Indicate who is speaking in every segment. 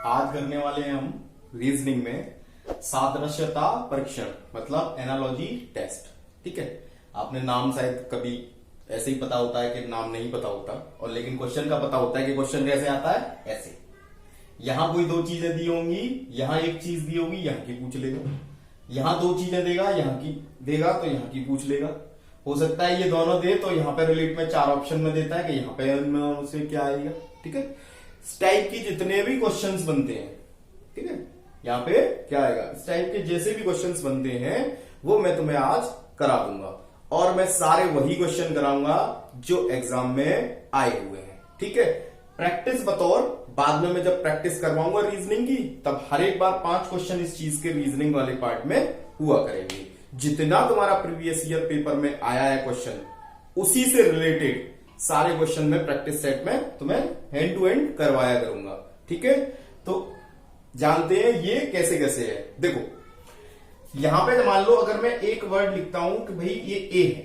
Speaker 1: आज करने वाले हैं हम रीजनिंग में सादृश्यता परीक्षण मतलब एनालॉजी टेस्ट। ठीक है, आपने नाम शायद कभी ऐसे ही पता होता है कि नाम नहीं पता होता, और लेकिन क्वेश्चन का पता होता है कि क्वेश्चन कैसे आता है, ऐसे। यहां कोई दो चीजें दी होंगी, यहां एक चीज दी होगी, यहां की पूछ लेगा। यहां दो चीजें देगा, यहां की देगा तो यहां की पूछ लेगा। हो सकता है ये दोनों दे तो यहां पे रिलेट में चार ऑप्शन में देता है कि यहां पे उनसे क्या आएगा। ठीक है, इस टाइप की जितने भी क्वेश्चंस बनते हैं, ठीक है, यहाँ पे क्या आएगा, इस टाइप के जैसे भी क्वेश्चंस बनते हैं वो मैं तुम्हें आज करा दूंगा, और मैं सारे वही क्वेश्चन कराऊंगा जो एग्जाम में आए हुए हैं। ठीक है, प्रैक्टिस बतौर बाद में मैं जब प्रैक्टिस करवाऊंगा रीजनिंग की, तब हर एक बार 5 क्वेश्चन इस चीज के रीजनिंग वाले पार्ट में हुआ करेंगे। जितना तुम्हारा प्रीवियस ईयर पेपर में आया है क्वेश्चन, उसी से रिलेटेड सारे क्वेश्चन में प्रैक्टिस सेट में तुम्हें हैंड टू हैंड करवाया करूंगा। ठीक है, तो जानते हैं ये कैसे कैसे है। देखो यहां पे मान लो अगर मैं एक वर्ड लिखता हूं कि भाई ये ए है,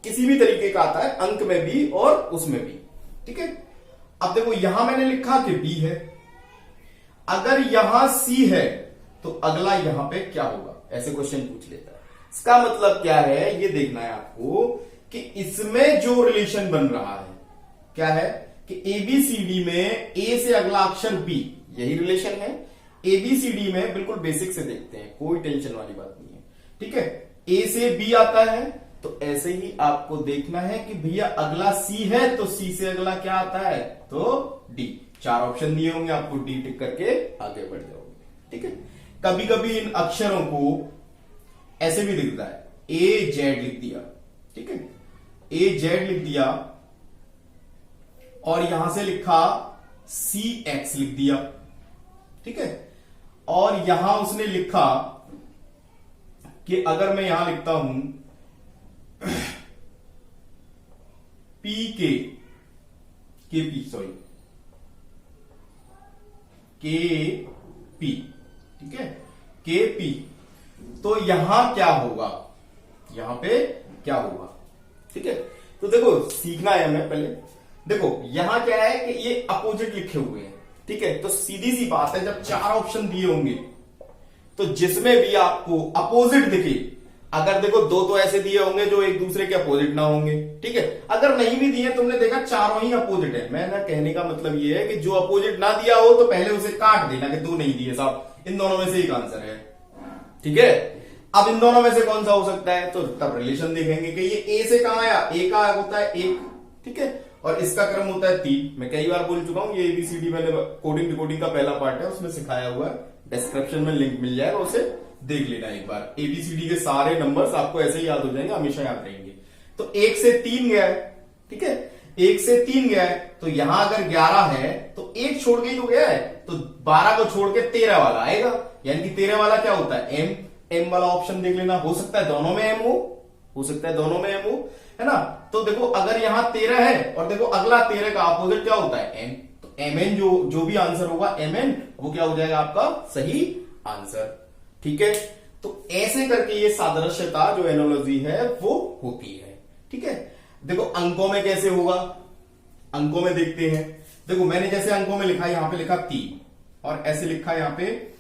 Speaker 1: किसी भी तरीके का आता है, अंक में भी और उसमें भी। ठीक है, अब देखो यहां मैंने लिखा कि बी है, अगर यहां सी है तो अगला यहां पे क्या होगा, ऐसे क्वेश्चन पूछ लेता है। इसका मतलब क्या है ये देखना है आपको कि इसमें जो रिलेशन बन रहा है क्या है कि एबीसीडी में ए से अगला अक्षर बी, यही रिलेशन है। एबीसीडी में बिल्कुल बेसिक से देखते हैं, कोई टेंशन वाली बात नहीं है। ठीक है, ए से बी आता है तो ऐसे ही आपको देखना है कि भैया अगला सी है तो सी से अगला क्या आता है, तो डी। 4 ऑप्शन दिए होंगे, आपको डी टिक करके आगे बढ़ जाओगे। ठीक है, कभी कभी इन अक्षरों को ऐसे भी दिखता है, ए जेड लिख दिया। ठीक है, ए जेड लिख दिया और यहां से लिखा सी एक्स लिख दिया। ठीक है, और यहां उसने लिखा कि अगर मैं यहां लिखता हूं पी के पी सॉरी के पी, ठीक है, के पी, तो यहां क्या होगा, यहां पे क्या होगा। ठीक है, तो देखो सीखना है हमें पहले। देखो यहां क्या है कि ये अपोजिट लिखे हुए हैं। ठीक है, तो सीधी सी बात है, जब 4 ऑप्शन दिए होंगे तो जिसमें भी आपको अपोजिट दिखे, अगर देखो 2 तो ऐसे दिए होंगे जो एक दूसरे के अपोजिट ना होंगे। ठीक है, अगर नहीं भी दिए, तुमने देखा चारों ही अपोजिट है, मैं ना कहने का मतलब ये है कि जो अपोजिट ना दिया हो तो पहले उसे काट देना कि 2 नहीं दिए साहब, इन दोनों में से एक आंसर है। ठीक है, अब इन दोनों में से कौन सा हो सकता है, तो तब रिलेशन देखेंगे कि ये ए से कहां आया, ए का होता है 1। ठीक है, और इसका क्रम होता है 3। मैं कई बार बोल चुका हूं, ये एबीसीडी मैंने कोडिंग डिकोडिंग का पहला पार्ट है, उसमें सिखाया हुआ है, डिस्क्रिप्शन में लिंक मिल जाएगा, उसे देख लेना एक बार। एबीसीडी के सारे नंबर्स आपको ऐसे ही याद हो जाएंगे, हमेशा याद रहेंगे। तो 1 से 3 गया है। ठीक है, 1 से 3 गया है, तो यहां अगर 11 है तो 1 छोड़ के ही तो गया है, तो 12 को छोड़ के 13 वाला आएगा, यानी कि 13 वाला क्या होता है, एम वाला ऑप्शन देख लेना। हो सकता है दोनों में एम हो सकता है दोनों में एम हो, है ना। तो देखो अगर यहां 13 है और देखो अगला 13 का अपोजिट क्या होता है, एन, तो एम एन जो भी आंसर होगा एम एन, वो क्या हो जाएगा आपका सही आंसर। ठीक है, तो ऐसे करके ये सादृश्यता जो एनालॉजी है वो होती है। ठीक है, देखो अंकों में कैसे होगा, अंकों में देखते हैं। देखो मैंने जैसे अंकों में लिखा, यहां पे लिखा 3 और ऐसे लिखा यहां पे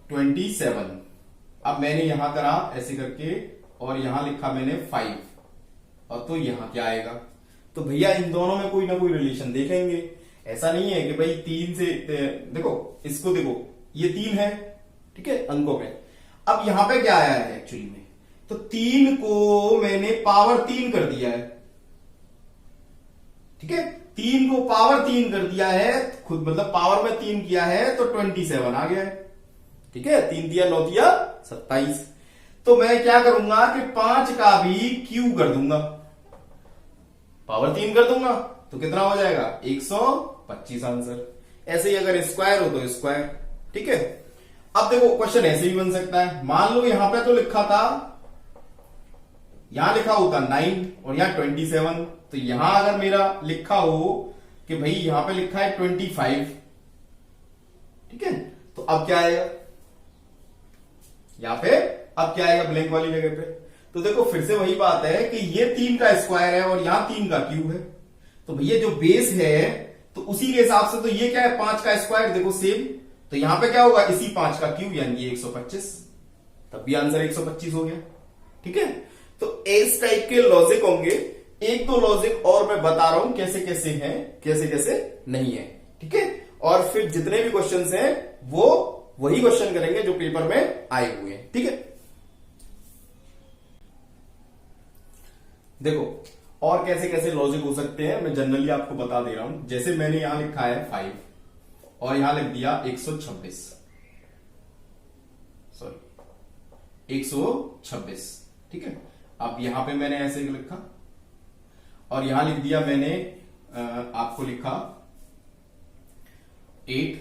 Speaker 1: 27। अब मैंने यहां करा ऐसे करके और यहां लिखा मैंने 5, और तो यहां क्या आएगा, तो भैया इन दोनों में कोई ना कोई रिलेशन देखेंगे। ऐसा नहीं है कि भाई 3 से, देखो इसको देखो ये 3 है। ठीक है, अंकों में अब यहां पे क्या आया है एक्चुअली में, तो 3 को मैंने पावर 3 कर दिया है। ठीक है, 3 को पावर 3 कर दिया है, खुद मतलब पावर में 3 किया है तो 27 आ गया है। ठीक है, 3 दिया 9 दिया 27। तो मैं क्या करूंगा कि 5 का भी क्यू कर दूंगा, पावर 3 कर दूंगा तो कितना हो जाएगा 125 आंसर। ऐसे ही अगर स्क्वायर हो तो स्क्वायर। ठीक है, अब देखो क्वेश्चन ऐसे ही बन सकता है, मान लो यहां पे तो लिखा था, यहां लिखा होता 9 और यहां 27, तो यहां अगर मेरा लिखा हो कि भाई यहां पे लिखा है 25। ठीक है, तो अब क्या आएगा, यहां पे अब क्या आएगा ब्लैंक वाली जगह पे, तो देखो फिर से वही बात है कि ये 3 का स्क्वायर है और यहां 3 का क्यूब है, तो भैया जो बेस है तो उसी के हिसाब से तो ये क्या है 5 का स्क्वायर देखो सेम, तो यहां पे क्या होगा इसी 5 का क्यूब यानी 125, तब भी आंसर 125 हो गया। ठीक है, तो इस टाइप के लॉजिक होंगे। एक दो लॉजिक और मैं बता रहा हूं कैसे कैसे हैं, कैसे कैसे नहीं है। ठीक है, और फिर जितने भी क्वेश्चंस हैं वो वही क्वेश्चन करेंगे जो पेपर में आए हुए हैं। ठीक है, देखो और कैसे कैसे लॉजिक हो सकते हैं मैं जनरली आपको बता दे रहा हूं। जैसे मैंने यहां लिखा है 5 और यहां लिख दिया 126, सॉरी 126। ठीक है, अब यहां पे मैंने ऐसे लिखा और यहां लिख दिया मैंने आपको लिखा 8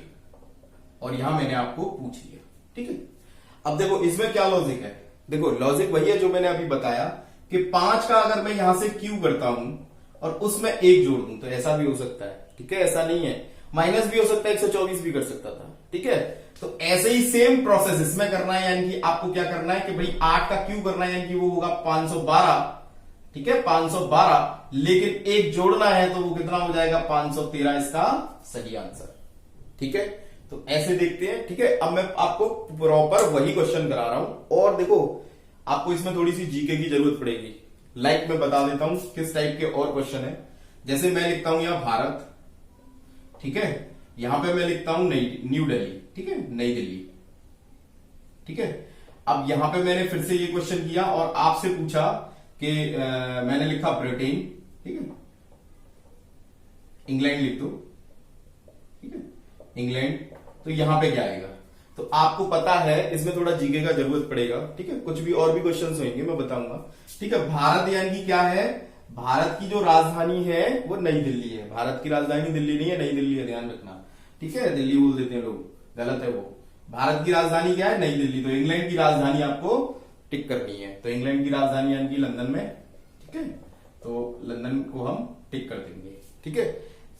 Speaker 1: और यहां मैंने आपको पूछ लिया। ठीक है, अब देखो इसमें क्या लॉजिक है, देखो लॉजिक वही है जो मैंने अभी बताया कि 5 का अगर मैं यहां से क्यू करता हूं और उसमें 1 जोड़ दूं तो ऐसा भी हो सकता है। ठीक है, ऐसा नहीं है, माइनस भी हो सकता है, 124 भी कर सकता था। ठीक है, तो ऐसे ही सेम प्रोसेस इसमें करना है, यानी कि आपको क्या करना है कि भाई 8 का क्यू करना है, यानी कि वो होगा 512। ठीक है, 512, लेकिन 1 जोड़ना है तो वो कितना हो जाएगा 513, इसका सही आंसर। ठीक है, तो ऐसे देखते हैं। ठीक है, अब मैं आपको प्रॉपर वही क्वेश्चन करा रहा हूं और देखो आपको इसमें थोड़ी सी जीके की जरूरत पड़ेगी। लाइक मैं बता देता हूं किस टाइप के और क्वेश्चन है। जैसे मैं लिखता हूं यहां भारत, ठीक है, यहां पे मैं लिखता हूं न्यू दिल्ली। ठीक है, नई दिल्ली। ठीक है, अब यहां पे मैंने फिर से ये क्वेश्चन किया और आपसे पूछा कि मैंने लिखा ब्रिटेन। ठीक है, इंग्लैंड लिख दो। ठीक है, इंग्लैंड, तो यहां पे क्या आएगा, तो आपको पता है इसमें थोड़ा जीके का जरूरत पड़ेगा। ठीक है, कुछ भी और भी क्वेश्चंस होंगे मैं बताऊंगा। ठीक है, भारत यानी कि क्या है, भारत की जो राजधानी है वो नई दिल्ली है। भारत की राजधानी दिल्ली नहीं है, नई दिल्ली है, ध्यान रखना। ठीक है, दिल्ली बोल देते हैं लोग, गलत है वो। भारत की राजधानी क्या है, नई दिल्ली। तो इंग्लैंड की राजधानी आपको टिक करनी है, तो इंग्लैंड की राजधानी यानी कि लंदन में। ठीक है, तो लंदन को हम टिक कर देंगे। ठीक है,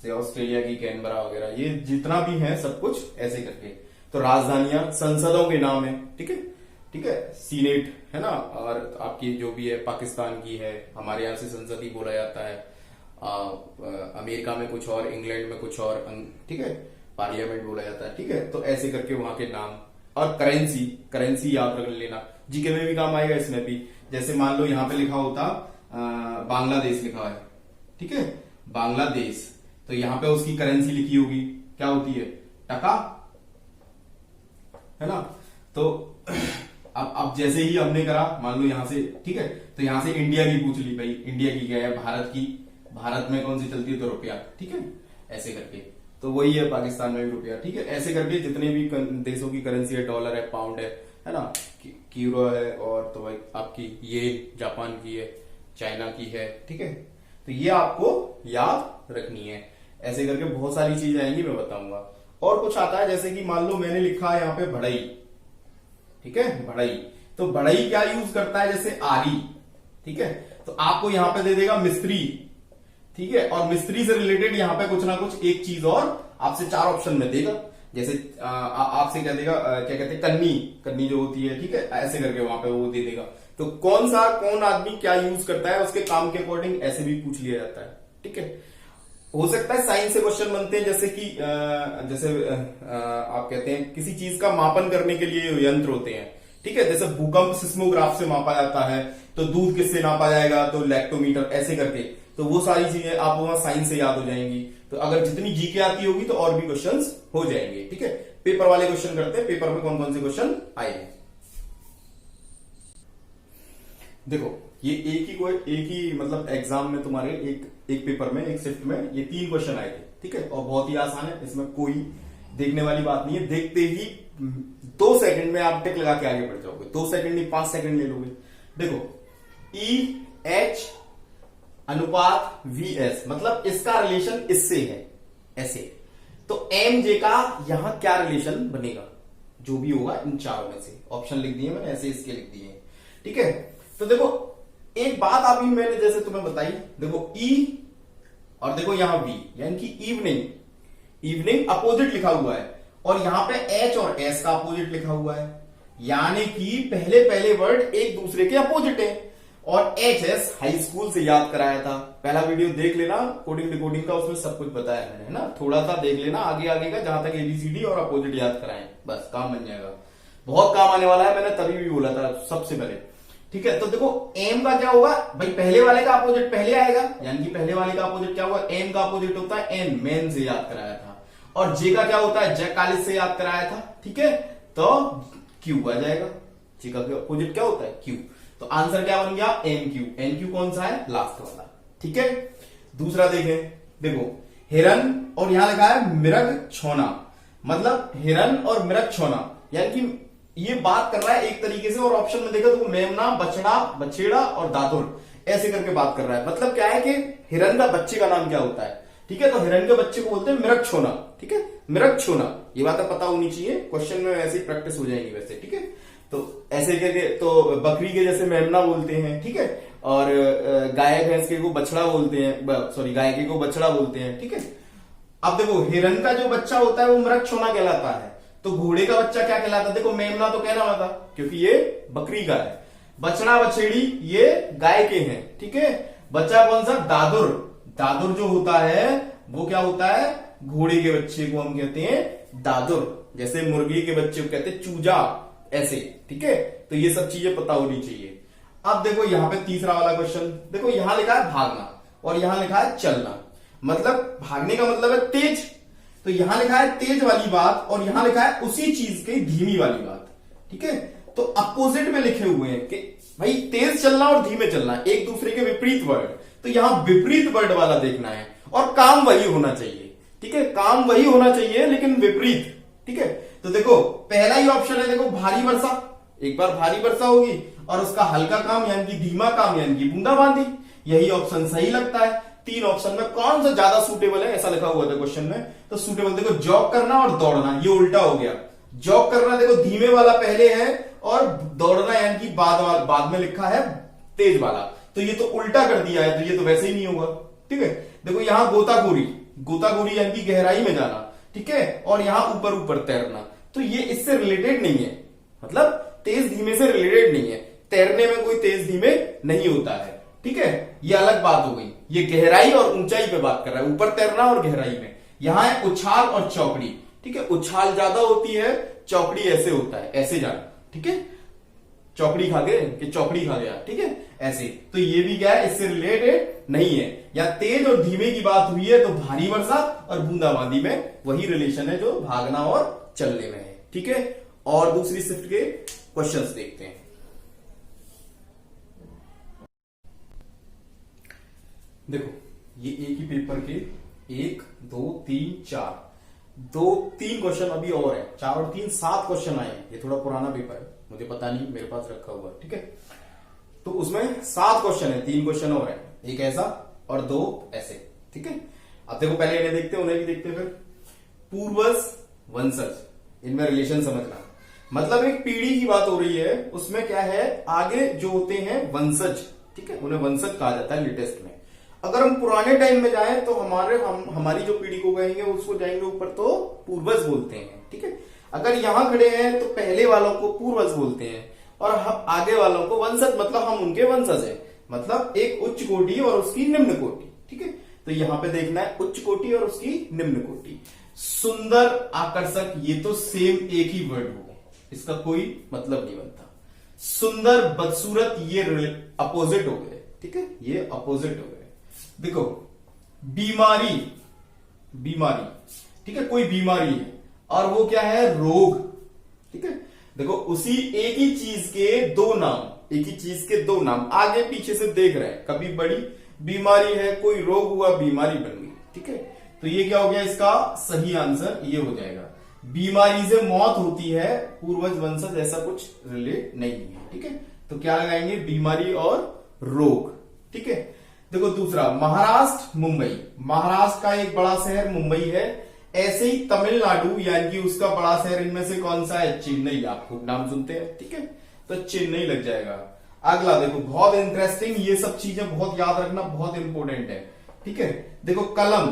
Speaker 1: से ऑस्ट्रेलिया की कैनबरा वगैरह, ये जितना भी है सब कुछ ऐसे करके। तो राजधानियां संसदों के नाम है। ठीक है, ठीक है, सीनेट है ना, और आपकी जो भी है पाकिस्तान की है, हमारे यहां से संसद ही बोला जाता है। अमेरिका में कुछ और, इंग्लैंड में कुछ और। ठीक है, पार्लियामेंट बोला जाता है। ठीक है, तो ऐसे करके वहां के नाम और करेंसी, करेंसी याद रख लेना, जीके में भी काम आएगा, इसमें भी। जैसे मान लो यहां पे लिखा होता बांग्लादेश लिखा है। ठीक है, बांग्लादेश, तो यहां पे उसकी करेंसी लिखी होगी, क्या होती है, टका, है ना। तो अब जैसे ही हमने करा, मान लो यहां से, ठीक है, तो यहां से इंडिया की पूछ ली, भाई इंडिया की क्या है, भारत की, भारत में कौन सी चलती है, तो रुपया। ठीक है, ऐसे करके, तो वही है पाकिस्तान में भी रुपया। ठीक है, ऐसे करके जितने भी देशों की करेंसी है, डॉलर है, पाउंड है ना, यूरो है, और तो भाई आपकी ये जापान की है, चाइना की है। ठीक है, तो ये आपको याद रखनी है। ऐसे करके बहुत सारी चीज आएंगी, मैं बताऊंगा। और कुछ आता है, जैसे कि मान लो मैंने लिखा है यहाँ पे बढ़ई। ठीक है, बढ़ई, तो बढ़ई क्या यूज करता है, जैसे आरी। ठीक है, तो आपको यहां पे दे देगा मिस्त्री। ठीक है, और मिस्त्री से रिलेटेड यहां पे कुछ ना कुछ एक चीज और आपसे 4 ऑप्शन में देगा। जैसे आपसे क्या देगा, क्या कहते हैं, कन्नी, कन्नी जो होती है। ठीक है, ऐसे करके वहां पे वो दे देगा। तो कौन आदमी क्या यूज करता है, उसके काम के अकॉर्डिंग ऐसे भी पूछ लिया जाता है। ठीक है, हो सकता है साइंस से क्वेश्चन बनते हैं, जैसे कि जैसे आप कहते हैं किसी चीज का मापन करने के लिए यंत्र होते हैं। ठीक है, जैसे भूकंप सिस्मोग्राफ से मापा जाता है, तो दूध किससे नापा जाएगा, तो लैक्टोमीटर, ऐसे करके। तो वो सारी चीजें आप वहां साइंस से याद हो जाएंगी। तो अगर जितनी जीके आती होगी तो और भी क्वेश्चंस हो जाएंगे। ठीक है, पेपर वाले क्वेश्चन करते हैं, पेपर में कौन कौन से क्वेश्चन आए हैं। देखो ये एक ही मतलब एग्जाम में तुम्हारे एक पेपर में, एक शिफ्ट में ये 3 क्वेश्चन आए थे। ठीक है, और बहुत ही आसान है, इसमें कोई देखने वाली बात नहीं है। देखते ही 2 सेकंड में आप टिक लगा के आगे बढ़ जाओगे। 2 सेकंड नहीं, 5 सेकंड ले लोगे। देखो EH अनुपात VS, मतलब इसका रिलेशन इससे है, ऐसे। तो MJ का यहां क्या रिलेशन बनेगा, जो भी होगा इन चारों में से। ऑप्शन लिख दिए मैंने, ऐसे इसके लिख दिए। ठीक है, तो देखो एक बात अभी मैंने जैसे तुम्हें बताई, देखो E और देखो यहां V, यानी कि इवनिंग अपोजिट लिखा हुआ है, और यहां पे H और S का अपोजिट लिखा हुआ है, यानी कि पहले वर्ड एक दूसरे के अपोजिट है। और HS हाई स्कूल से याद कराया था। पहला वीडियो देख लेना कोडिंग डिकोडिंग का, उसमें सब कुछ बताया मैंने, है ना। थोड़ा सा देख लेना आगे आगे का, जहां तक ABCD और अपोजिट याद कराए, बस काम बन जाएगा। बहुत काम आने वाला है, मैंने तभी भी बोला था सबसे पहले। ठीक है, तो देखो एम का क्या होगा भाई, पहले वाले का अपोजिट पहले आएगा, यानी कि पहले वाले का अपोजिट क्या होगा, एम का अपोजिट होता है एन, मेन से याद कराया था। और जे का क्या होता है, जैकालिस से याद कराया था। ठीक है, तो क्यू आ जाएगा, जे का अपोजिट क्या होता है, क्यू। तो आंसर क्या बन गया, एम क्यू। एन क्यू कौन सा है, लास्ट वाला। ठीक है, दूसरा देखें, देखो हिरन और यहां लिखा है मृग छोना, मतलब हिरन और मृग छोना, यानी कि ये बात कर रहा है एक तरीके से। और ऑप्शन में देखो तो मेमना, बछड़ा, बछेड़ा और दादुर, ऐसे करके बात कर रहा है। मतलब क्या है कि हिरन का बच्चे का नाम क्या होता है। ठीक है, तो हिरन के बच्चे को बोलते हैं मृग छोना। ठीक है, मृग छोना, ये बातें पता होनी चाहिए, क्वेश्चन में ऐसी प्रैक्टिस हो जाएगी वैसे। ठीक है, तो ऐसे करके, तो बकरी के जैसे मेमना बोलते हैं। ठीक है, और गाय भैंस के को बछड़ा बोलते हैं, सॉरी गाय के को बछड़ा बोलते हैं। ठीक है, अब देखो हिरन का जो बच्चा होता है वो मृग छोना कहलाता है, तो घोड़े का बच्चा क्या कहलाता है, देखो मेमना तो कहना होता क्योंकि ये बकरी का है, बछड़ा बछेड़ी ये गाय के हैं। ठीक है, बच्चा कौन सा, दादुर। दादुर जो होता है वो क्या होता है, घोड़े के बच्चे को हम कहते हैं दादुर, जैसे मुर्गी के बच्चे को कहते हैं चूजा, ऐसे। ठीक है, तो ये सब चीजें पता होनी चाहिए। अब देखो यहाँ पे तीसरा वाला क्वेश्चन, देखो यहां लिखा है भागना और यहां लिखा है चलना, मतलब भागने का मतलब है तेज, तो यहां लिखा है तेज वाली बात और यहां लिखा है उसी चीज की धीमी वाली बात। ठीक है, तो अपोजिट में लिखे हुए हैं कि भाई तेज चलना और धीमे चलना एक दूसरे के विपरीत वर्ड, तो यहां विपरीत वर्ड वाला देखना है और काम वही होना चाहिए। ठीक है, काम वही होना चाहिए लेकिन विपरीत। ठीक है, तो देखो पहला ही ऑप्शन है, देखो भारी वर्षा, एक बार भारी वर्षा होगी और उसका हल्का काम यानी कि धीमा काम यानी कि बूंदाबांदी, यही ऑप्शन सही लगता है। तीन ऑप्शन में कौन सा ज्यादा सूटेबल है, ऐसा लिखा हुआ था क्वेश्चन में, तो सूटेबल देखो जॉग करना और दौड़ना, ये उल्टा हो गया। जॉग करना देखो धीमे वाला पहले है और दौड़ना यानी कि बाद में लिखा है तेज वाला, तो ये तो उल्टा कर दिया है, तो ये तो वैसे ही नहीं होगा। ठीक है, देखो यहां गोताखोरी, गोताखोरी यानी कि गहराई में जाना। ठीक है, और यहां ऊपर ऊपर तैरना, तो ये इससे रिलेटेड नहीं है, मतलब तेज धीमे से रिलेटेड नहीं है, तैरने में कोई तेज धीमे नहीं होता है। ठीक है, ये अलग बात हो गई, ये गहराई और ऊंचाई पे बात कर रहा है, ऊपर तैरना और गहराई में। यहां है उछाल और चौकड़ी। ठीक है, उछाल ज्यादा होती है, चौकड़ी ऐसे होता है, ऐसे जाना। ठीक है, चौकड़ी खा गए कि चौकड़ी खा गया। ठीक है, ऐसे, तो ये भी क्या है, इससे रिलेटेड नहीं है। या तेज और धीमे की बात हुई है तो भारी वर्षा और बूंदाबांदी में वही रिलेशन है जो भागना और चलने में है। ठीक है, और दूसरी शिफ्ट के क्वेश्चंस देखते हैं। देखो ये एक ही पेपर के 1 2 3 4 2-3 क्वेश्चन अभी और है, 4 और 3 7 क्वेश्चन आए हैं। ये थोड़ा पुराना पेपर है, मुझे पता नहीं, मेरे पास रखा हुआ है। ठीक है, तो उसमें 7 क्वेश्चन है, 3 क्वेश्चन और है, एक ऐसा और 2 ऐसे। ठीक है, अब देखो पहले इन्हें देखते हैं, उन्हें भी देखते हैं। फिर पूर्वज वंशज, इनमें रिलेशन समझना, मतलब एक पीढ़ी की बात हो रही है, उसमें क्या है, आगे जो होते हैं वंशज। ठीक है, उन्हें वंशज कहा जाता है लेटेस्ट में। अगर हम पुराने टाइम में जाएं तो हमारी जो पीढ़ी को कहेंगे उसको जाएंगे ऊपर तो पूर्वज बोलते हैं। ठीक है, अगर यहां खड़े हैं तो पहले वालों को पूर्वज बोलते हैं और हम आगे वालों को वंशज, मतलब हम उनके वंशज हैं, मतलब एक उच्च कोटि और उसकी निम्न कोटि। ठीक है, तो यहां पे देखना है उच्च कोटि और उसकी निम्न कोटि। सुंदर, आकर्षक, ये तो सेम एक ही वर्ड हो गए, इसका कोई मतलब नहीं बनता। सुंदर, बदसूरत, ये अपोजिट हो गए। ठीक है, ये अपोजिट हो गए। देखो बीमारी, बीमारी, ठीक है, कोई बीमारी है और वो क्या है, रोग। ठीक है, देखो उसी एक ही चीज के दो नाम, एक ही चीज के दो नाम आगे पीछे से देख रहे हैं, कभी बड़ी बीमारी है, कोई रोग हुआ, बीमारी बन गई। ठीक है, तो ये क्या हो गया, इसका सही आंसर ये हो जाएगा। बीमारी से मौत होती है, पूर्वज वंशज ऐसा कुछ रिलेट नहीं है। ठीक है, तो क्या लगाएंगे, बीमारी और रोग। ठीक है, देखो दूसरा महाराष्ट्र, मुंबई, महाराष्ट्र का एक बड़ा शहर मुंबई है, ऐसे ही तमिलनाडु यानी कि उसका बड़ा शहर इनमें से कौन सा है, चेन्नई। आप खूब नाम सुनते हैं। ठीक है, तो चेन्नई लग जाएगा। अगला देखो बहुत इंटरेस्टिंग, ये सब चीजें बहुत याद रखना, बहुत इंपॉर्टेंट है। ठीक है, देखो कलम,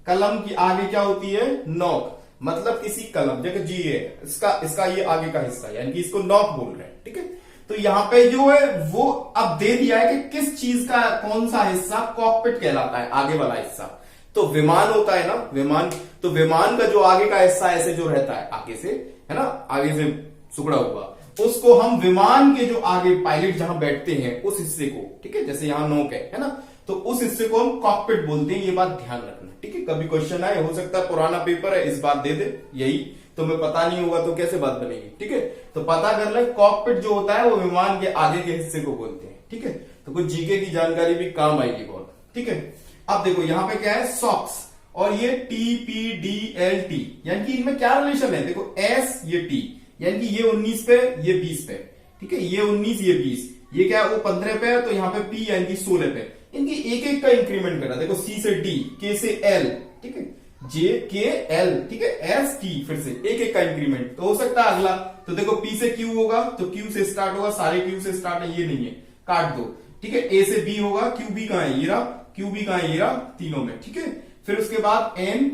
Speaker 1: कलम की आगे क्या होती है, नोक, मतलब किसी कलम, देखो जी ये इसका ये आगे का हिस्सा यानी कि इसको नोक बोल रहे हैं। ठीक है, तो यहाँ पे जो है वो अब दे दिया है कि किस चीज का कौन सा हिस्सा कॉकपिट कहलाता है, आगे वाला हिस्सा। तो विमान होता है ना, विमान, तो विमान का जो आगे का हिस्सा ऐसे जो रहता है आगे से, है ना, आगे से सुकड़ा हुआ, उसको हम विमान के जो आगे पायलट जहां बैठते हैं उस हिस्से को, ठीक है, जैसे यहां नोक है ना, तो उस हिस्से को हम कॉकपिट बोलते हैं। ये बात ध्यान रखना, ठीक है। कभी क्वेश्चन आए, हो सकता है पुराना पेपर है, इस बात दे दे, यही तुम्हें पता नहीं होगा तो कैसे बात बनेगी, ठीक है। तो पता कर ले, कॉकपिट जो होता है वो विमान के आगे के हिस्से को बोलते हैं, ठीक है। तो कुछ जीके की जानकारी भी काम आएगी बहुत, ठीक है। अब देखो यहाँ पे क्या है, सॉक्स, और ये TPDLT, यानी कि इनमें क्या रिलेशन है, देखो S ये T, यानी कि ये 19 पे ये 20 पे, ठीक है, ये 19 ये 20, ये क्या है वो 15 पे है, तो यहाँ पे P यानी कि 16 पे। इनकी एक एक का इंक्रीमेंट करना, देखो C से D, K से L, ठीक है, J K L, ठीक है, S T, फिर से एक एक का इंक्रीमेंट। तो हो सकता है अगला, तो देखो P से Q होगा तो Q से स्टार्ट होगा, सारे Q से स्टार्ट है, ये नहीं है, काट दो, ठीक है। A से B होगा, QB कहां है, ये रहा, QB कहां है, ये रहा, तीनों में, ठीक है। फिर उसके बाद N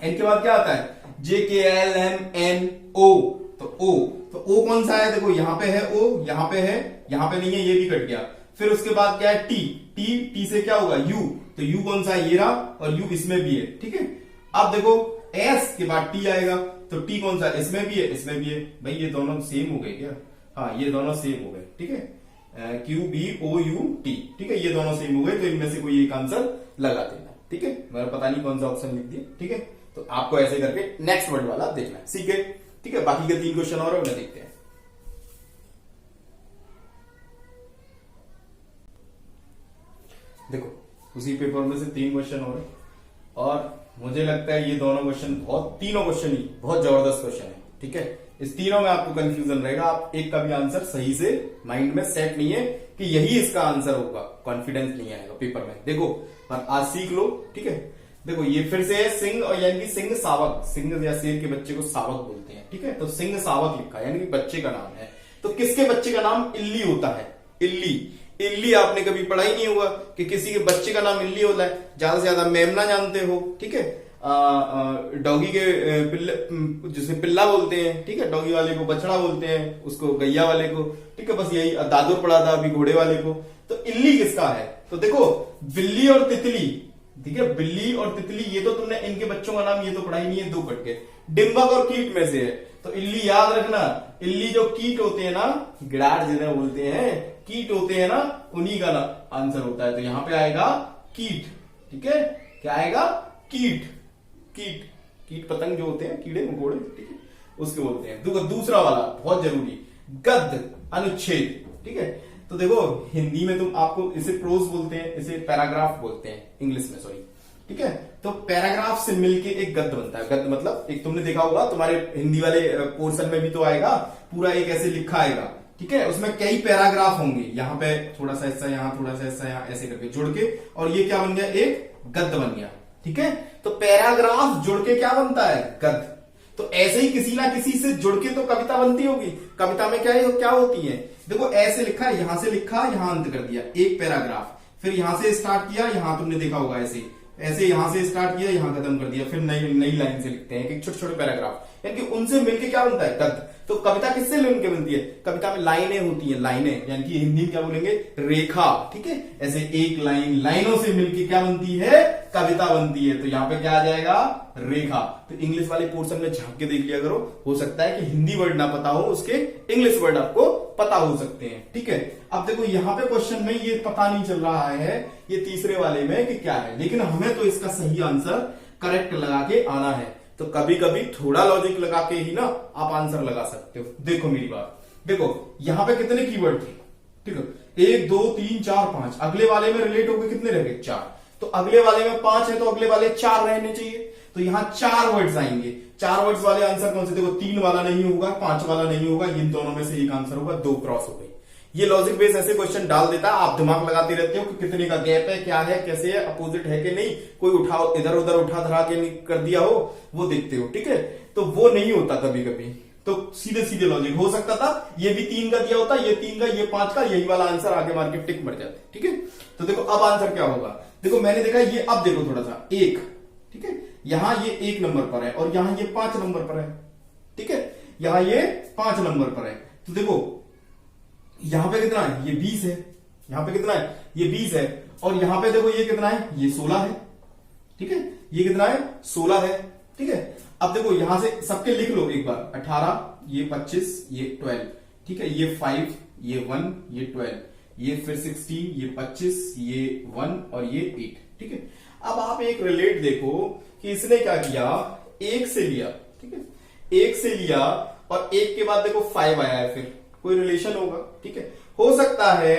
Speaker 1: के बाद क्या आता है, J K L M N O, तो O कौन सा है, देखो यहां पे है O, यहां पे है, यहां पे नहीं है, ये भी कट गया। फिर उसके बाद क्या है, T से क्या होगा, U, तो U कौन सा है, ये रहा, और U इसमें भी है, ठीक है। अब देखो S के बाद T आएगा, तो T कौन सा है, इसमें भी है, इसमें भी है, भाई ये दोनों सेम हो गए क्या, हाँ ये दोनों सेम हो गए, ठीक है, QBOUT, ठीक है, ये दोनों सेम हो गए, तो इनमें से कोई एक आंसर लगा देना, ठीक है। मेरा पता नहीं कौन सा ऑप्शन लिख दिया, ठीक है। तो आपको ऐसे करके नेक्स्ट वर्ड वाला देखना है, ठीक है, ठीक है। बाकी के 3 क्वेश्चन और है, उन्हें देखते हैं। देखो उसी पेपर में से 3 क्वेश्चन और है, और मुझे लगता है ये दोनों क्वेश्चन तीनों क्वेश्चन ही बहुत जबरदस्त क्वेश्चन है, ठीक है। इस तीनों में आपको कंफ्यूजन रहेगा, आप एक का भी आंसर सही से माइंड में सेट नहीं है कि यही इसका आंसर होगा, कॉन्फिडेंस नहीं आएगा पेपर में। देखो पर आज सीख लो, ठीक है। देखो ये फिर से है सिंह, और यानी कि सिंह सावक, सिंह या शेर के बच्चे को सावक बोलते हैं, ठीक है। तो सिंह सावक लिखा यानी कि बच्चे का नाम है। तो किसके बच्चे का नाम इल्ली होता है, इल्ली, इल्ली आपने कभी पढ़ा ही नहीं होगा कि किसी के बच्चे का नाम इल्ली होता है, ज्यादा से ज्यादा मेमना जानते हो, ठीक है। डॉगी के पिल्ले, जिसे पिल्ला बोलते हैं, ठीक है, डॉगी वाले को बछड़ा बोलते हैं, उसको गैया वाले को, ठीक है, बस यही। दादुर पढ़ा था अभी घोड़े वाले को। तो इल्ली किसका है, तो देखो बिल्ली और तितली, ठीक है, बिल्ली और तितली, ये तो तुमने इनके बच्चों का नाम ये तो पढ़ा ही नहीं है, 2 कट के। डिम्बक और कीट में से है, तो इल्ली याद रखना, इल्ली जो कीट होते हैं ना, गिड़ार जिन्हें बोलते हैं, कीट होते हैं ना, उन्हीं का आंसर होता है। तो यहां पे आएगा कीट, ठीक है, क्या आएगा, कीट, कीट, कीट पतंग जो होते हैं, कीड़े मकोड़े, ठीक है, उसके बोलते हैं। दूसरा वाला बहुत जरूरी, गद्य, अनुच्छेद, ठीक है। तो देखो हिंदी में तुम आपको इसे प्रोज बोलते हैं, इसे पैराग्राफ बोलते हैं, इंग्लिश में सॉरी, ठीक है। तो पैराग्राफ से मिलके एक गद्य बनता है। गद्य मतलब एक तुमने देखा होगा तुम्हारे हिंदी वाले पोर्शन में भी तो आएगा, पूरा एक ऐसे लिखा आएगा, ठीक है, उसमें कई पैराग्राफ होंगे, यहाँ पे थोड़ा सा हिस्सा, यहाँ थोड़ा सा हिस्सा, यहाँ ऐसे करके जुड़ के, और ये क्या बन गया, एक गद्य बन गया, ठीक है। तो पैराग्राफ जुड़ के क्या बनता है, गद्य। तो ऐसे ही किसी ना किसी से जुड़ के तो कविता बनती होगी। कविता में क्या होती है, देखो ऐसे लिखा, यहां से लिखा, यहां अंत कर दिया, एक पैराग्राफ, फिर यहां से स्टार्ट किया, यहां तुमने देखा होगा ऐसे ऐसे यहां से स्टार्ट किया, यहां खत्म कर दिया, फिर नई लाइन से लिखते हैं, एक छोटे छोटे पैराग्राफ, यानी कि उनसे मिलके क्या बनता है, गद्य। तो कविता किससे मिलकर बनती है, कविता में लाइनें होती हैं, लाइनें, यानी कि हिंदी में क्या बोलेंगे, रेखा, ठीक है। ऐसे एक लाइन, लाइनों से मिलके क्या बनती है, कविता बनती है। तो यहाँ पे क्या आ जाएगा, रेखा। तो इंग्लिश वाले पोर्शन में झांक के देख लिया करो, हो सकता है कि हिंदी वर्ड ना पता हो, उसके इंग्लिश वर्ड आपको पता हो सकते हैं, ठीक है। अब देखो यहाँ पे क्वेश्चन में ये पता नहीं चल रहा है, ये तीसरे वाले में कि क्या है, लेकिन हमें तो इसका सही आंसर करेक्ट लगा के आना है। तो कभी कभी थोड़ा लॉजिक लगा के ही ना आप आंसर लगा सकते हो। देखो मेरी बात, देखो यहां पे कितने कीवर्ड थे, ठीक है, 1 2 3 4 5, अगले वाले में रिलेट होकर कितने रह गए, 4। तो अगले वाले में 5 है, तो अगले वाले 4 रहने चाहिए। तो यहां 4 वर्ड्स आएंगे, 4 वर्ड्स वाले आंसर कौन से, देखो 3 वाला नहीं होगा, 5 वाला नहीं होगा, इन दोनों में से एक आंसर होगा, 2 क्रॉस हो गई। ये लॉजिक बेस ऐसे क्वेश्चन डाल देता है, आप दिमाग लगाते रहते हो कि कितने का गैप है, क्या है, कैसे है, अपोजिट है कि नहीं, कोई उठाओ इधर उधर उठा धरा के कर दिया हो, वो देखते हो, ठीक है। तो वो नहीं होता कभी कभी, तो सीधे सीधे लॉजिक हो सकता था, ये भी 3 का दिया होता, ये 3 का, ये 5 का, यही वाला आंसर आगे मार के टिक मर जाते, ठीक है। तो देखो अब आंसर क्या होगा, देखो मैंने देखा ये, अब देखो थोड़ा सा 1, ठीक है, यहां ये 1 नंबर पर है, और यहां ये 5 नंबर पर है, ठीक है, यहां ये 5 नंबर पर है। तो देखो यहां पे कितना है, ये 20 है, यहां पे कितना है, ये 20 है, और यहां पे देखो ये कितना है, ये 16 है, ठीक है, ये कितना है, 16 है, ठीक है। अब देखो यहां से सबके लिख लो एक बार, 18, ये 25, ये 12, ठीक है, ये 5, ये 1, ये 12, ये फिर 16, ये 25, ये 1 और ये 8, ठीक है। अब आप एक रिलेट देखो कि इसने क्या किया, एक से लिया, ठीक है, एक से लिया और एक के बाद देखो 5 आया है, फिर कोई रिलेशन होगा, ठीक है। हो सकता है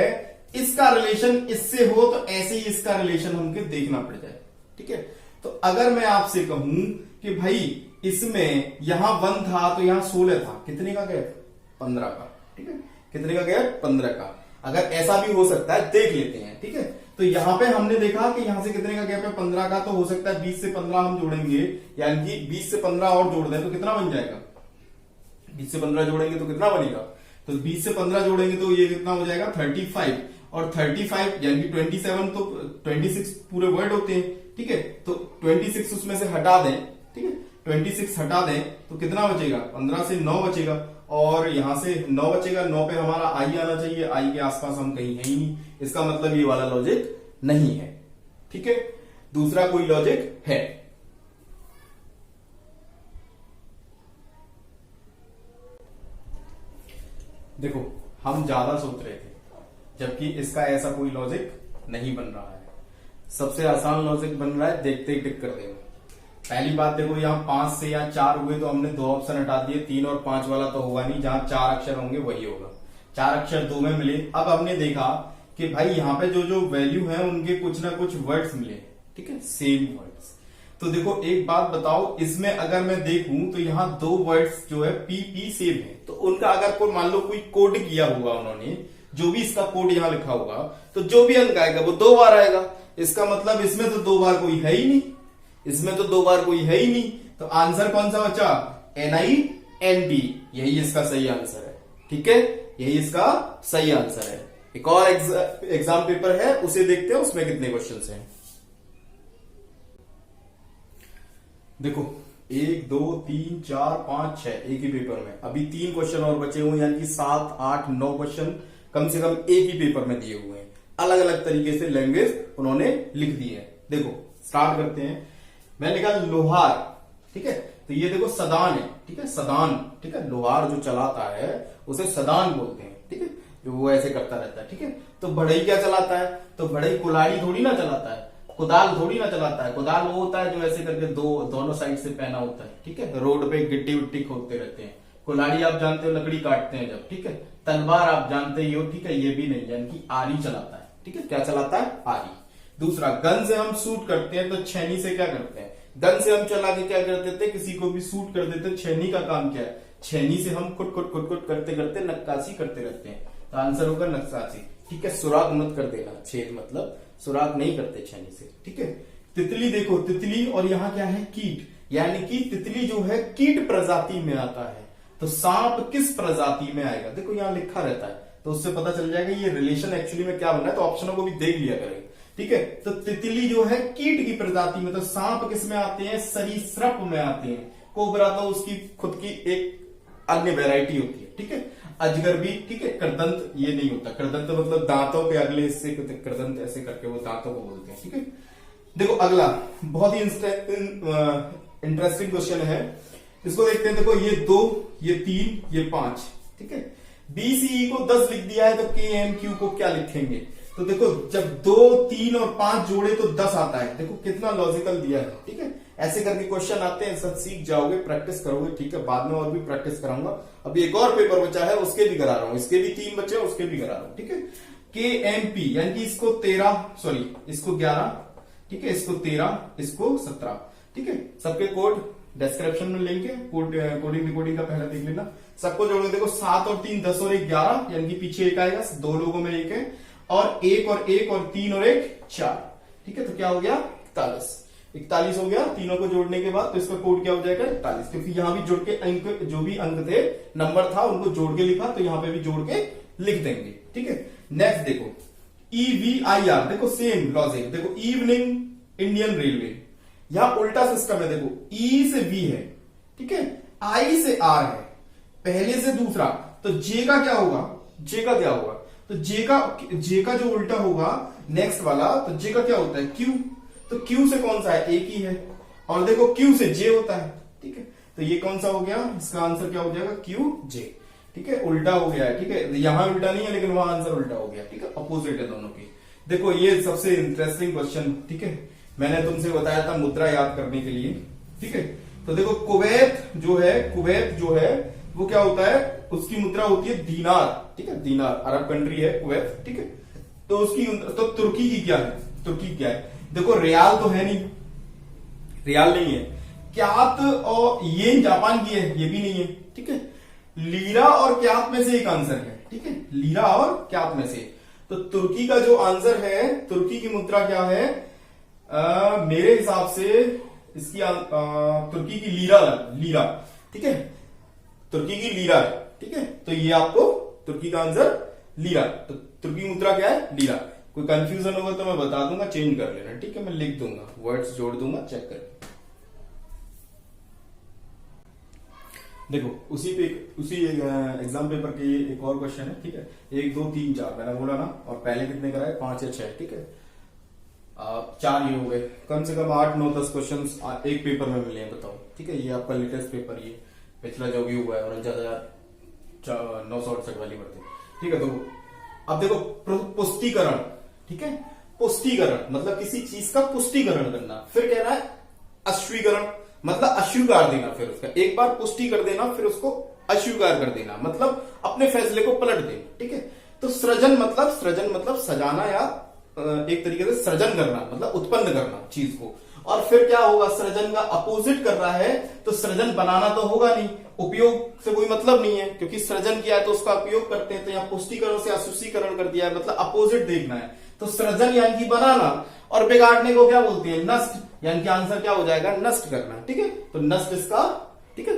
Speaker 1: इसका रिलेशन इससे हो तो ऐसे ही इसका रिलेशन हमको देखना पड़ जाए, ठीक है। तो अगर मैं आपसे कहूं कि भाई इसमें यहां 1 था तो यहां 16 था, कितने का गैप, 15 का, ठीक है, कितने का गैप, 15 का। अगर ऐसा भी हो सकता है देख लेते हैं, ठीक है। तो यहां पे हमने देखा कि यहां से कितने का गैप है, 15 का, तो हो सकता है 20 से 15 हम जोड़ेंगे, यानी कि 20 से 15 और जोड़ दें तो कितना बन जाएगा, 20 से 15 जोड़ेंगे तो कितना बनेगा, तो 20 से 15 जोड़ेंगे तो ये कितना हो जाएगा, 35, और 35 यानी कि 27, तो 26 पूरे वर्ड होते हैं, ठीक है। तो 26 उसमें से हटा दें, ठीक है, 26 हटा दें तो कितना बचेगा, 15 से 9 बचेगा, और यहां से 9 बचेगा, 9 पे हमारा आई आना चाहिए, आई के आसपास हम कहीं है ही नहीं, इसका मतलब ये वाला लॉजिक नहीं है, ठीक है। दूसरा कोई लॉजिक है, देखो हम ज्यादा सोच रहे थे जबकि इसका ऐसा कोई लॉजिक नहीं बन रहा है, सबसे आसान लॉजिक बन रहा है, देखते ही टिक कर देगा। पहली बात देखो, यहाँ 5 से या 4 हुए तो हमने 2 ऑप्शन हटा दिए, 3 और 5 वाला तो होगा नहीं, जहां 4 अक्षर होंगे वही होगा, 4 अक्षर 2 में मिले। अब हमने देखा कि भाई यहाँ पे जो जो वैल्यू है उनके कुछ ना कुछ वर्ड्स मिले, ठीक है, सेम वर्ड्स। तो देखो एक बात बताओ, इसमें अगर मैं देखूं तो यहाँ 2 वर्ड्स जो है पी सेम है, तो उनका अगर कोई मान लो कोई कोड किया होगा उन्होंने, जो भी इसका कोड यहाँ लिखा होगा, तो जो भी अंक आएगा वो 2 बार आएगा। इसका मतलब इसमें तो 2 बार कोई है ही नहीं, इसमें तो 2 बार कोई है ही नहीं, तो आंसर कौन सा बचा, NINT, यही इसका सही आंसर है, ठीक है, यही इसका सही आंसर है। एक और एग्जाम पेपर है, उसे देखते हैं उसमें कितने क्वेश्चंस हैं। देखो 1 2 3 4 5 6 एक ही पेपर में, अभी 3 क्वेश्चन और बचे हुए, यानी कि 7 8 9 क्वेश्चन कम से कम एक ही पेपर में दिए हुए हैं, अलग अलग तरीके से लैंग्वेज उन्होंने लिख दी है। देखो स्टार्ट करते हैं, मैं लिखा लोहार, ठीक है, तो ये देखो सदान है, ठीक है, सदान, ठीक है, लोहार जो चलाता है उसे सदान बोलते हैं, ठीक है, जो वो ऐसे करता रहता है, ठीक है। तो बढ़ई क्या चलाता है, तो बढ़ई कुल्हाड़ी थोड़ी ना चलाता है, कुदाल थोड़ी ना चलाता है, कुदाल वो होता है जो ऐसे करके दोनों साइड से पहना होता है, ठीक है, रोड पे गिट्टी विट्टी खोदते रहते हैं। कुल्हाड़ी आप जानते हो लकड़ी काटते हैं जब, ठीक है। तलवार आप जानते ही हो, ठीक है, ये भी नहीं, यानी कि आरी चलाता है, ठीक है, क्या चलाता है, आरी। दूसरा, गन से हम शूट करते हैं, तो छेनी से क्या करते हैं, गन से हम चला के क्या कर देते हैं, किसी को भी शूट कर देते हैं। छेनी का काम क्या है, छेनी से हम कुट कुट कुट कुट करते करते नक्काशी करते रहते हैं, तो आंसर होगा नक्काशी, ठीक है। सुराग मत कर देना, छेद मतलब सुराग नहीं करते छेनी से, ठीक है। तितली देखो, तितली, और यहाँ क्या है, कीट, यानी कि तितली जो है कीट प्रजाति में आता है, तो सांप किस प्रजाति में आएगा, देखो यहाँ लिखा रहता है, तो उससे पता चल जाएगा ये रिलेशन एक्चुअली में क्या बना है, तो ऑप्शनों को भी देख लिया करेंगे, ठीक है। तो तितली जो है कीट की प्रजाति में, तो सांप किस में आते हैं, सरीसृप में आते हैं। कोबरा तो उसकी खुद की एक अन्य वैरायटी होती है, ठीक है। अजगर भी, ठीक है। करदंत ये नहीं होता, करदंत मतलब दांतों के अगले हिस्से को करदंत ऐसे करके वो दांतों को बोलते हैं, ठीक है। देखो अगला बहुत ही इंटरेस्टिंग क्वेश्चन है, इसको देखते हैं। देखो ये 2, ये 3, ये 5, ठीक है। BCE को 10 लिख दिया है, तो KMQ को क्या लिखेंगे, तो देखो जब 2 3 और 5 जोड़े तो 10 आता है, देखो कितना लॉजिकल दिया है, ठीक है। ऐसे करके क्वेश्चन आते हैं, सब सीख जाओगे, प्रैक्टिस करोगे, ठीक है। बाद में और भी प्रैक्टिस कराऊंगा, अभी एक और पेपर बचा है उसके भी करा रहा हूं, इसके भी 3 बचे हैं उसके भी करा रहा हूं, ठीक है। KMP यानी कि इसको 13, सॉरी इसको 11, ठीक है, इसको 13, इसको 17, ठीक है। सबके कोड डिस्क्रिप्शन में लिंक है, कोडिंग रिकॉर्डिंग का पहले देख लेना। सबको जोड़ो, देखो 7 और 3 10 और 1 11, यानी कि पीछे 1 आएगा, 2 लोगों में 1 है, और 1 और 1 और 3 और 1 4, ठीक है। तो क्या हो गया, 41 हो गया तीनों को जोड़ने के बाद, तो इसका कोड क्या हो जाएगा 41, क्योंकि यहां भी जोड़ के अंक, जो भी अंक थे, नंबर था, उनको जोड़ के लिखा, तो यहां पे भी जोड़ के लिख देंगे, ठीक है। नेक्स्ट देखो EVIR, देखो सेम लॉजिक, देखो इवनिंग इंडियन रेलवे, यहां उल्टा सिस्टम है, देखो E से V है, ठीक है, I से R है, पहले से दूसरा, तो J का क्या होगा, जे का क्या होगा, तो जे का जो उल्टा होगा नेक्स्ट वाला, तो जे का क्या होता है क्यू, तो क्यू से कौन सा है, एक ही है, और देखो क्यू से जे होता है, ठीक है, तो ये कौन सा हो गया, इसका आंसर क्या हो जाएगा, क्यू जे, ठीक है, उल्टा हो गया है, ठीक है, यहां उल्टा नहीं है लेकिन वहां आंसर उल्टा हो गया, ठीक है, अपोजिट है दोनों की। देखो ये सबसे इंटरेस्टिंग क्वेश्चन, ठीक है, मैंने तुमसे बताया था मुद्रा याद करने के लिए, ठीक है, तो देखो कुवैत जो है वो क्या होता है, उसकी मुद्रा होती है दीनार, ठीक है, दीनार अरब कंट्री है कुवैत, ठीक है, तो उसकी तो तुर्की की क्या है, तुर्की क्या है, देखो रियाल तो है नहीं, रियाल नहीं है, क्यात और येन जापान की है, ये भी नहीं है, ठीक है, लीरा और क्यात में से एक आंसर है, ठीक है, लीरा और क्यात में से, तो तुर्की का जो आंसर है, तुर्की की मुद्रा क्या है, मेरे हिसाब से इसकी तुर्की की लीरा, ठीक है, तुर्की की लीरा है, ठीक है, तो ये आपको तुर्की का आंसर लीरा, तो तुर्की मुद्रा क्या है, लीरा। कोई कंफ्यूजन होगा तो मैं बता दूंगा, चेंज कर लेना, ठीक है, मैं लिख दूंगा, वर्ड्स जोड़ दूंगा, चेक कर। देखो उसी एग्जाम पेपर के एक और क्वेश्चन है, ठीक है, 1 2 3 4 मैंने बोला ना, और पहले कितने कराए, 5 या 6, ठीक है, 4 ये हो गए, कम से कम 8 9 10 क्वेश्चन एक पेपर में मिले हैं, बताओ, ठीक है, ये आपका लेटेस्ट पेपर, ये पिछला जो भी हुआ है 49,968 वाली भर्ती, ठीक है, तो अब देखो पुष्टिकरण, ठीक है, पुष्टिकरण मतलब किसी चीज का पुष्टिकरण करना, फिर कह रहा है अश्वीकरण मतलब अस्वीकार देना, फिर उसका एक बार पुष्टि कर देना फिर उसको अस्वीकार कर देना, मतलब अपने फैसले को पलट देना, ठीक है, तो सृजन मतलब सजाना या एक तरीके से सृजन करना मतलब उत्पन्न करना चीज को, और फिर क्या होगा, सृजन का अपोजिट कर रहा है, तो सृजन बनाना तो होगा नहीं, उपयोग से कोई मतलब नहीं है, क्योंकि सृजन किया है तो उसका उपयोग करते हैं, तो यहाँ पुष्टिकरण से असुष्टीकरण कर दिया है, मतलब अपोजिट देखना है, तो सृजन यानी कि बनाना, और बिगाड़ने को क्या बोलते हैं, नष्ट, यानी कि आंसर क्या हो जाएगा, नष्ट करना, ठीक है, तो नष्ट इसका, ठीक है,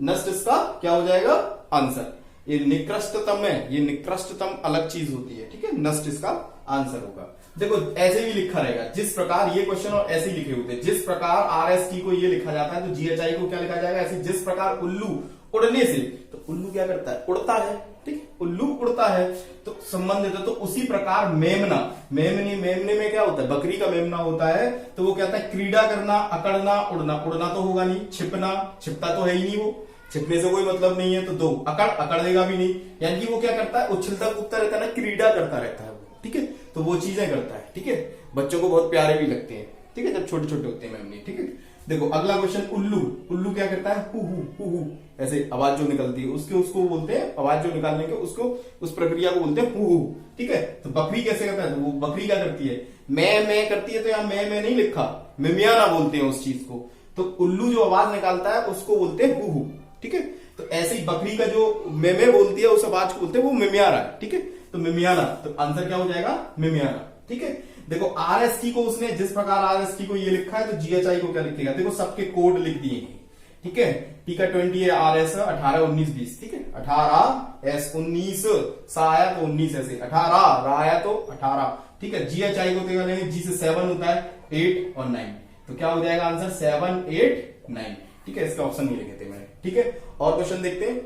Speaker 1: नष्ट इसका क्या हो जाएगा आंसर, ये निकृष्टतम है, ये निकृष्टतम अलग चीज होती है, ठीक है, नष्ट इसका आंसर होगा। देखो ऐसे भी लिखा रहेगा, जिस प्रकार ये क्वेश्चन और ऐसे ही लिखे होते हैं, जिस प्रकार RST को ये लिखा जाता है तो GHI को क्या लिखा जाएगा, ऐसे, जिस प्रकार उल्लू उड़ने से, तो उल्लू क्या करता है, उड़ता है, ठीक, उल्लू उड़ता है, तो संबंधित है, तो उसी प्रकार मेमना, मेमने में क्या होता है, बकरी का मेमना होता है, तो वो कहता है क्रीड़ा करना, अकड़ना, उड़ना तो होगा नहीं, छिपता तो है ही नहीं, वो छिपने से कोई मतलब नहीं है, तो 2 अकड़ देगा भी नहीं, यानी कि वो क्या करता है, उछलता कूदता रहता है ना, क्रीड़ा करता रहता है, ठीक है, तो वो चीजें करता है, ठीक है, बच्चों को बहुत प्यारे भी लगते हैं, ठीक है, जब छोटे छोटे होते हैं मेमने, ठीक है। देखो अगला क्वेश्चन, उल्लू क्या करता है, हु ऐसे आवाज जो निकलती है उसको बोलते हैं, आवाज जो निकालने के उसको, उस प्रक्रिया को बोलते हैं हु, ठीक है, तो बकरी कैसे करता है, तो वो बकरी क्या करती है, मैं करती है, तो यहाँ मैं नहीं लिखा, मिमियाना बोलते हैं उस चीज को, तो उल्लू जो आवाज निकालता है उसको बोलते हैं हु, ठीक है, तो ऐसे ही बकरी का जो मैं बोलती है उस आवाज को बोलते हैं वो मिमियाना, ठीक है, तो मिमियाना, तो आंसर क्या हो जाएगा, मिमियाना, ठीक है। देखो RST को उसने जिस प्रकार RST को ये लिखा है, तो GHI को क्या लिखेगा, देखो सबके कोड लिख दिए हैं, ठीक है, टीका 20 है, RS 18 19 20, ठीक है, 18 S 19 सा आया तो 19 ऐसे, 18 रा आया तो 18, ठीक है, GHI को देखा लेंगे, G से 7 होता है, 8 और 9, तो क्या हो जाएगा आंसर 7 8 9, ठीक है, इसका ऑप्शन नहीं लिखे थे मैंने, ठीक है। और क्वेश्चन देखते हैं,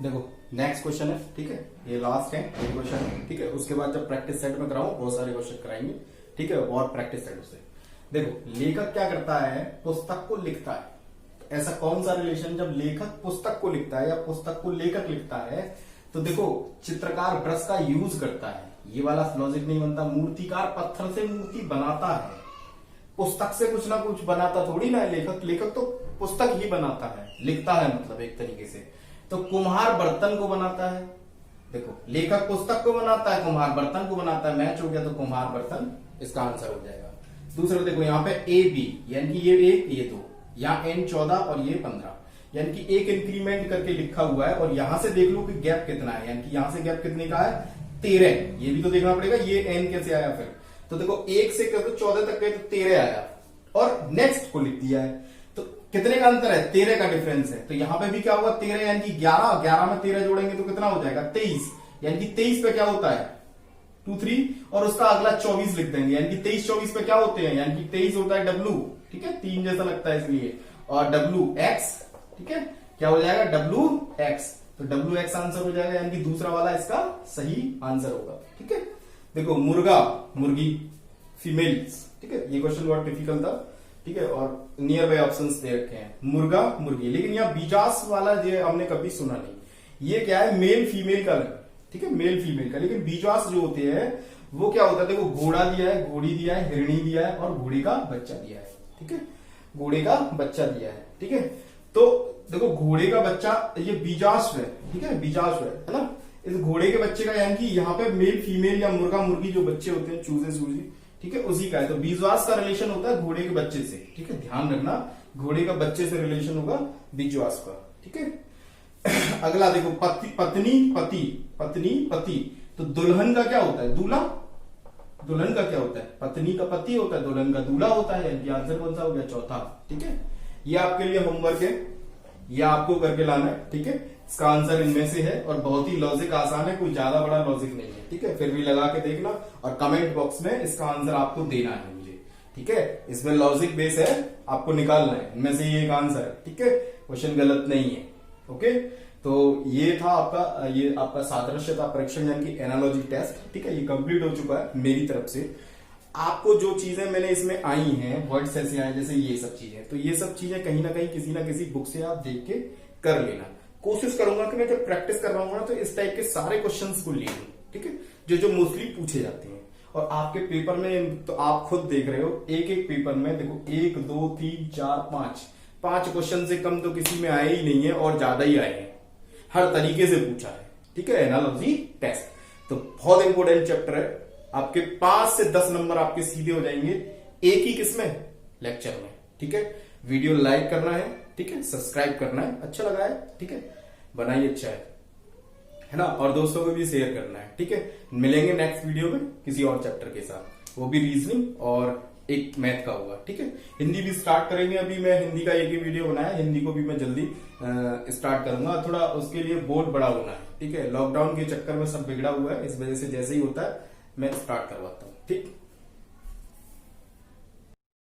Speaker 1: देखो नेक्स्ट क्वेश्चन है, ठीक है, ये लास्ट है ये क्वेश्चन है, ठीक है, उसके बाद जब प्रैक्टिस सेट में कराऊं बहुत सारे क्वेश्चन कराएंगे, ठीक है, और प्रैक्टिस सेट से। देखो लेखक क्या करता है, पुस्तक को लिखता है, तो ऐसा कौन सा रिलेशन जब लेखक पुस्तक को लिखता है या पुस्तक को लेखक लिखता है, तो देखो चित्रकार ब्रश का यूज करता है, ये वाला लॉजिक नहीं बनता, मूर्तिकार पत्थर से मूर्ति बनाता है, पुस्तक से कुछ ना कुछ बनाता थोड़ी ना है लेखक तो पुस्तक ही बनाता है, लिखता है मतलब एक तरीके से, तो कुम्हार बर्तन को बनाता है, देखो लेखक पुस्तक को बनाता है, कुम्हार बर्तन को बनाता है, मैच हो गया, तो कुम्हार बर्तन इसका आंसर हो जाएगा। दूसरा देखो यहाँ पे AB यानी कि ये 1 ये 2, यहाँ N 14 और ये 15, यानी कि एक इंक्रीमेंट करके लिखा हुआ है, और यहां से देख लो कि गैप कितना है, यानी कि यहां से गैप कितने का है 13, ये भी तो देखना पड़ेगा, ये N कैसे आया फिर, तो देखो 1 से 14 तक गए तो 13 आया, और नेक्स्ट को लिख दिया है, तो कितने का अंतर है, 13 का डिफरेंस है, तो यहां पे भी क्या होगा 13 यानी कि 11 में 13 जोड़ेंगे तो कितना हो जाएगा 23, यानी कि 23 पे क्या होता है 2 3, और उसका अगला 24 लिख देंगे, यानी कि 23 24 पे क्या होते हैं, यानी कि 23 होता है W, ठीक है, 3 जैसा लगता है इसलिए, और W X, ठीक है, क्या हो जाएगा, डब्ल्यू एक्स। तो डब्ल्यू एक्स आंसर हो जाएगा, यानी कि दूसरा वाला इसका सही आंसर होगा। ठीक है, देखो मुर्गा मुर्गी फीमेल्स, ठीक है, ये क्वेश्चन बहुत डिफिकल्ट था। ठीक है, और नियर बाय ऑप्शंस दे रखे हैं मुर्गा मुर्गी, लेकिन यहाँ बीजास वाला जो हमने कभी सुना नहीं। ये क्या है, मेल फीमेल का, ठीक है, मेल फीमेल का। लेकिन बीजास जो होते हैं वो क्या होता है, देखो घोड़ा दिया है, घोड़ी दिया है, हिरणी दिया है और घोड़े का बच्चा दिया है। ठीक है, घोड़े का बच्चा दिया है। ठीक है, तो देखो घोड़े का बच्चा ये बीजाश्व है। ठीक है, बीजाश्व है ना। इस घोड़े के बच्चे का यानी कि यहाँ पे मेल फीमेल या मुर्गा मुर्गी जो बच्चे होते हैं, चूजे सूजी, ठीक है, उसी का है। तो बीजवास का रिलेशन होता है घोड़े के बच्चे से। ठीक है, ध्यान रखना, घोड़े का बच्चे से रिलेशन होगा बीजवास का। ठीक है, अगला देखो पति पत्नी पति, पत्नी पति। तो दुल्हन का क्या होता है, दूल्हा। दुल्हन का क्या होता है, पत्नी का पति होता है, दुल्हन का दूल्हा होता है। यानी आंसर कौन सा हो गया, चौथा। ठीक है, ये आपके लिए होमवर्क है, ये आपको करके लाना है। ठीक है, इसका आंसर इनमें से है और बहुत ही लॉजिक आसान है, कोई ज्यादा बड़ा लॉजिक नहीं है। ठीक है, फिर भी लगा के देखना और कमेंट बॉक्स में इसका आंसर आपको देना है मुझे। ठीक है, इसमें लॉजिक बेस है, आपको निकालना है, इनमें से ये एक आंसर है। ठीक है, क्वेश्चन गलत नहीं है। ओके, तो ये था आपका सादृश्यता परीक्षण यानी कि एनालॉजी टेस्ट। ठीक है, ये कंप्लीट हो चुका है मेरी तरफ से। आपको जो चीजें मैंने इसमें आई हैं, वर्ड्स ऐसे आए जैसे ये सब चीजें, तो ये सब चीजें कहीं ना कहीं किसी ना किसी बुक से आप देख के कर लेना। कोशिश करूंगा कि मैं जब प्रैक्टिस करवाऊंगा ना तो इस टाइप के सारे क्वेश्चंस को ले लूं। ठीक है, जो मोस्टली पूछे जाते हैं। और आपके पेपर में तो आप खुद देख रहे हो, एक एक पेपर में देखो 1 2 3 4 5 क्वेश्चन से कम तो किसी में आए ही नहीं है और ज्यादा ही आए हैं, हर तरीके से पूछा है। ठीक है, एनालॉजी टेस्ट तो बहुत इंपॉर्टेंट चैप्टर है। आपके 5 से 10 नंबर आपके सीधे हो जाएंगे एक ही किसमें, लेक्चर में। ठीक है, वीडियो लाइक करना है, ठीक है, सब्सक्राइब करना है, अच्छा लगा है, ठीक है, बनाइए, अच्छा है ना, और दोस्तों को भी शेयर करना है। ठीक है, मिलेंगे नेक्स्ट वीडियो में किसी और चैप्टर के साथ, वो भी रीजनिंग और एक मैथ का होगा। ठीक है, हिंदी भी स्टार्ट करेंगे, अभी मैं हिंदी का एक ही वीडियो बनाया, हिंदी को भी मैं जल्दी स्टार्ट करूंगा। थोड़ा उसके लिए बोर्ड बड़ा होना है। ठीक है, लॉकडाउन के चक्कर में सब बिगड़ा हुआ है, इस वजह से जैसे ही होता है मैं स्टार्ट करवाता हूँ। ठीक।